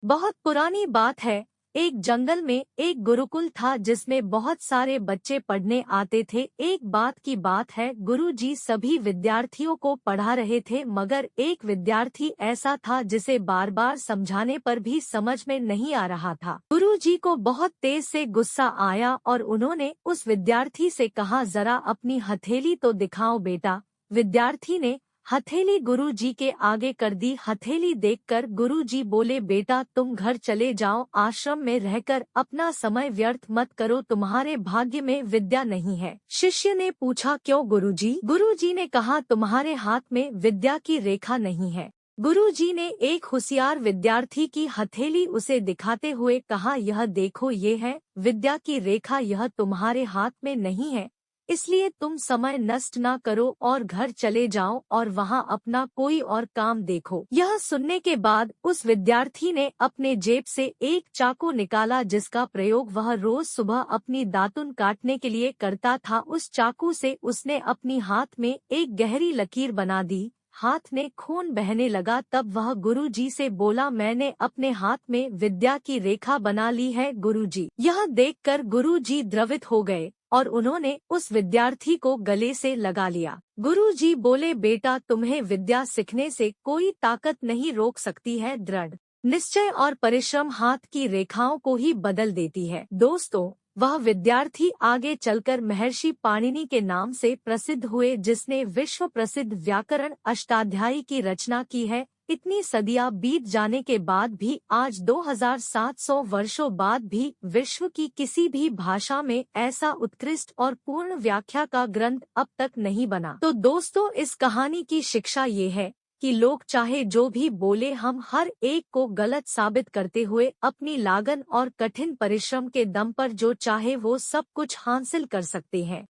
बहुत पुरानी बात है। एक जंगल में एक गुरुकुल था जिसमें बहुत सारे बच्चे पढ़ने आते थे। एक बात की बात है, गुरुजी सभी विद्यार्थियों को पढ़ा रहे थे, मगर एक विद्यार्थी ऐसा था जिसे बार बार समझाने पर भी समझ में नहीं आ रहा था। गुरुजी को बहुत तेज से गुस्सा आया और उन्होंने उस विद्यार्थी से कहा, जरा अपनी हथेली तो दिखाओ बेटा। विद्यार्थी ने हथेली गुरुजी के आगे कर दी। हथेली देखकर गुरुजी बोले, बेटा तुम घर चले जाओ, आश्रम में रहकर अपना समय व्यर्थ मत करो, तुम्हारे भाग्य में विद्या नहीं है। शिष्य ने पूछा, क्यों गुरुजी? गुरुजी ने कहा, तुम्हारे हाथ में विद्या की रेखा नहीं है। गुरुजी ने एक होशियार विद्यार्थी की हथेली उसे दिखाते हुए कहा, यह देखो, ये है विद्या की रेखा, यह तुम्हारे हाथ में नहीं है, इसलिए तुम समय नष्ट ना करो और घर चले जाओ और वहां अपना कोई और काम देखो। यह सुनने के बाद उस विद्यार्थी ने अपने जेब से एक चाकू निकाला जिसका प्रयोग वह रोज सुबह अपनी दातुन काटने के लिए करता था। उस चाकू से उसने अपनी हाथ में एक गहरी लकीर बना दी। हाथ में खून बहने लगा। तब वह गुरुजी से बोला, मैंने अपने हाथ में विद्या की रेखा बना ली है गुरुजी। यह देखकर गुरुजी द्रवित हो गए और उन्होंने उस विद्यार्थी को गले से लगा लिया। गुरुजी बोले, बेटा तुम्हें विद्या सीखने से कोई ताकत नहीं रोक सकती है। दृढ़ निश्चय और परिश्रम हाथ की रेखाओं को ही बदल देती है। दोस्तों, वह विद्यार्थी आगे चलकर महर्षि पाणिनि के नाम से प्रसिद्ध हुए, जिसने विश्व प्रसिद्ध व्याकरण अष्टाध्यायी की रचना की है। इतनी सदियां बीत जाने के बाद भी आज 2700 वर्षों बाद भी विश्व की किसी भी भाषा में ऐसा उत्कृष्ट और पूर्ण व्याख्या का ग्रंथ अब तक नहीं बना। तो दोस्तों, इस कहानी की शिक्षा ये है कि लोग चाहे जो भी बोले, हम हर एक को गलत साबित करते हुए अपनी लागन और कठिन परिश्रम के दम पर जो चाहे वो सब कुछ हासिल कर सकते हैं।